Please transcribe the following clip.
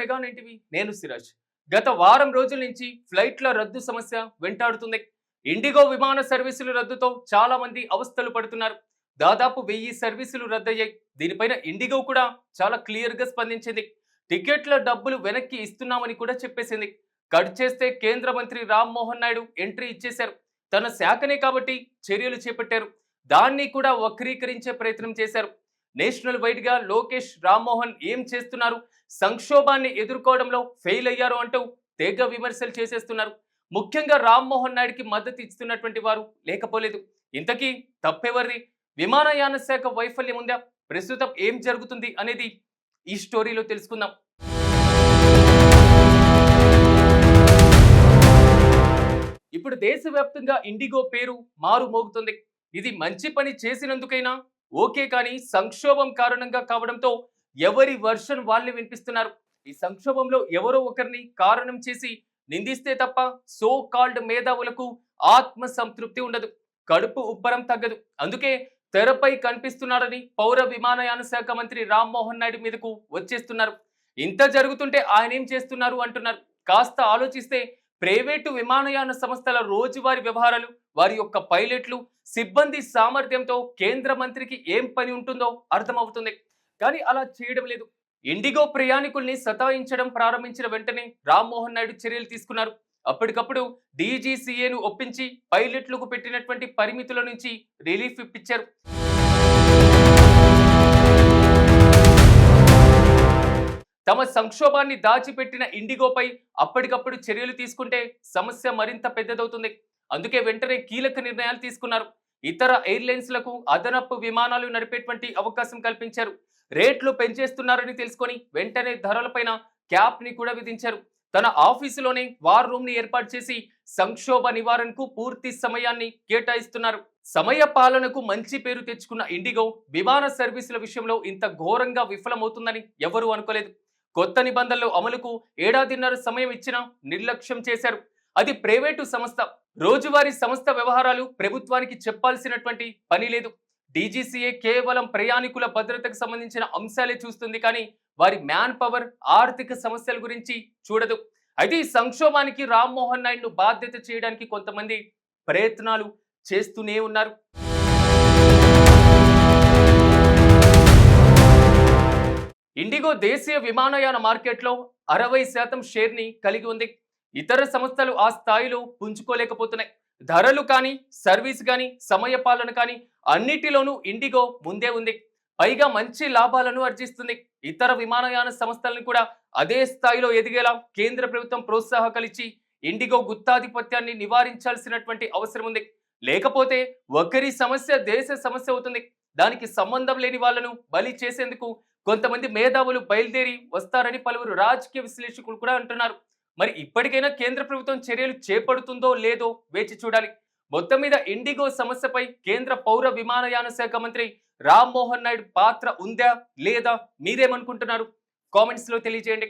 Mega nine TV నేను సిరాజ్. గత వారం రోజుల నుంచి ఫ్లైట్ల రద్దు సమస్య వెంటాడుతుంది. ఇండిగో విమాన సర్వీసుల రద్దుతో చాలా మంది అవస్థలు పడుతున్నారు. దాదాపు 1000 సర్వీసులు రద్దయ్యాయి. దీనిపైన ఇండిగో కూడా చాలా క్లియర్ గా స్పందించింది. టికెట్ల డబ్బులు వెనక్కి ఇస్తున్నామని కూడా చెప్పేసింది. కట్ చేస్తే కేంద్ర మంత్రి రామ్మోహన్ నాయుడు ఎంట్రీ ఇచ్చేశారు. తన శాఖనే కాబట్టి చర్యలు చేపట్టారు. దాన్ని కూడా వక్రీకరించే ప్రయత్నం చేశారు. నేషనల్ వైడ్ గా లోకేష్ రామ్మోహన్ ఏం చేస్తున్నారు, సంక్షోభాన్ని ఎదుర్కోవడంలో ఫెయిల్ అయ్యారు అంటూ తెగ విమర్శలు చేసేస్తున్నారు. ముఖ్యంగా రామ్మోహన్ నాయుడుకి మద్దతు ఇస్తున్నటువంటి వారు లేకపోలేదు. ఇంతకీ తప్పెవరిది? విమానయాన శాఖ వైఫల్యం ఉందా? ప్రస్తుతం ఏం జరుగుతుంది అనేది ఈ స్టోరీలో తెలుసుకుందాం. ఇప్పుడు దేశవ్యాప్తంగా ఇండిగో పేరు మారు మోగుతుంది. ఇది మంచి పని చేసినందుకైనా ఓకే, కానీ సంక్షోభం కారణంగా కావడంతో ఎవరి వర్షన్ వాళ్ళని వినిపిస్తున్నారు. ఈ సంక్షోభంలో ఎవరో ఒకరిని కారణం చేసి నిందిస్తే తప్ప సో కాల్డ్ మేధావులకు ఆత్మ సంతృప్తి ఉండదు, కడుపు ఉబ్బరం తగ్గదు. అందుకే తెరపై కనిపిస్తున్నారని పౌర విమానయాన శాఖ మంత్రి రామ్మోహన్ నాయుడు మీదకు వచ్చేస్తున్నారు. ఇంత జరుగుతుంటే ఆయన ఏం చేస్తున్నారు అంటున్నారు. కాస్త ఆలోచిస్తే ప్రైవేటు విమానయాన సంస్థల రోజువారీ వ్యవహారాలు, వారి యొక్క పైలట్లు, సిబ్బంది సామర్థ్యంతో కేంద్ర మంత్రికి ఏం పని ఉంటుందో అర్థమవుతుంది. కానీ అలా చేయడం లేదు. ఇండిగో ప్రయాణికుల్ని సతాయించడం ప్రారంభించిన వెంటనే రామ్మోహన్ నాయుడు చర్యలు తీసుకున్నారు. అప్పటికప్పుడు డీజీసీఏను ఒప్పించి పైలట్లకు పెట్టినటువంటి పరిమితుల నుంచి రిలీఫ్ ఇప్పించారు. తమ సంక్షోభాన్ని దాచిపెట్టిన ఇండిగోపై అప్పటికప్పుడు చర్యలు తీసుకుంటే సమస్య మరింత పెద్దదవుతుంది. అందుకే వెంటనే కీలక నిర్ణయాలు తీసుకున్నారు. ఇతర ఎయిర్లైన్స్లకు అదనపు విమానాలు నడిపేటువంటి అవకాశం కల్పించారు. రేట్లు పెంచేస్తున్నారని తెలుసుకొని వెంటనే ధరలపైన క్యాప్ ని కూడా విధించారు. తన ఆఫీసులోనే వార్ రూమ్ ని ఏర్పాటు చేసి సంక్షోభ నివారణకు పూర్తి సమయాన్ని కేటాయిస్తున్నారు. సమయ పాలనకు మంచి పేరు తెచ్చుకున్న ఇండిగో విమాన సర్వీసుల విషయంలో ఇంత ఘోరంగా విఫలమవుతుందని ఎవరూ అనుకోలేదు. కొత్త నిబంధనల అమలుకు 1.5 ఏడాదిన్నర సమయం ఇచ్చినా నిర్లక్ష్యం చేశారు. అది ప్రైవేటు సంస్థ. రోజువారీ సంస్థ వ్యవహారాలు ప్రభుత్వానికి చెప్పాల్సినటువంటి పని లేదు. డీజీసీఏ కేవలం ప్రయాణికుల భద్రతకు సంబంధించిన అంశాలే చూస్తుంది, కానీ వారి మ్యాన్ పవర్, ఆర్థిక సమస్యల గురించి చూడదు. అయితే ఈ సంక్షోభానికి రామ్మోహన్ నాయుడును బాధ్యత చేయడానికి కొంతమంది ప్రయత్నాలు చేస్తూనే ఉన్నారు. ఇండిగో దేశీయ విమానయాన మార్కెట్లో 60% షేర్ ని కలిగి ఉంది. ఇతర సంస్థలు ఆ స్థాయిలో పుంజుకోలేకపోతున్నాయి. ధరలు కానీ, సర్వీస్ కానీ, సమయ పాలన కానీ అన్నిటిలోనూ ఇండిగో ముందే ఉంది. పైగా మంచి లాభాలను ఆర్జిస్తుంది. ఇతర విమానయాన సంస్థలను కూడా అదే స్థాయిలో ఎదిగేలా కేంద్ర ప్రభుత్వం ప్రోత్సాహకాలిచ్చి ఇండిగో గుత్తాధిపత్యాన్ని నివారించాల్సినటువంటి అవసరం ఉంది. లేకపోతే ఒకరి సమస్య దేశ సమస్య అవుతుంది. దానికి సంబంధం లేని వాళ్లను బలి చేసేందుకు కొంతమంది మేధావులు బయలుదేరి వస్తారని పలువురు రాజకీయ విశ్లేషకులు కూడా అంటున్నారు. మరి ఇప్పటికైనా కేంద్ర ప్రభుత్వం చర్యలు చేపడుతుందో లేదో వేచి చూడాలి. మొత్తం మీద ఇండిగో సమస్యపై కేంద్ర పౌర విమానయాన శాఖ మంత్రి రామ్మోహన్ నాయుడు పాత్ర ఉందా లేదా మీరేమనుకుంటున్నారు? కామెంట్స్ లో తెలియజేయండి.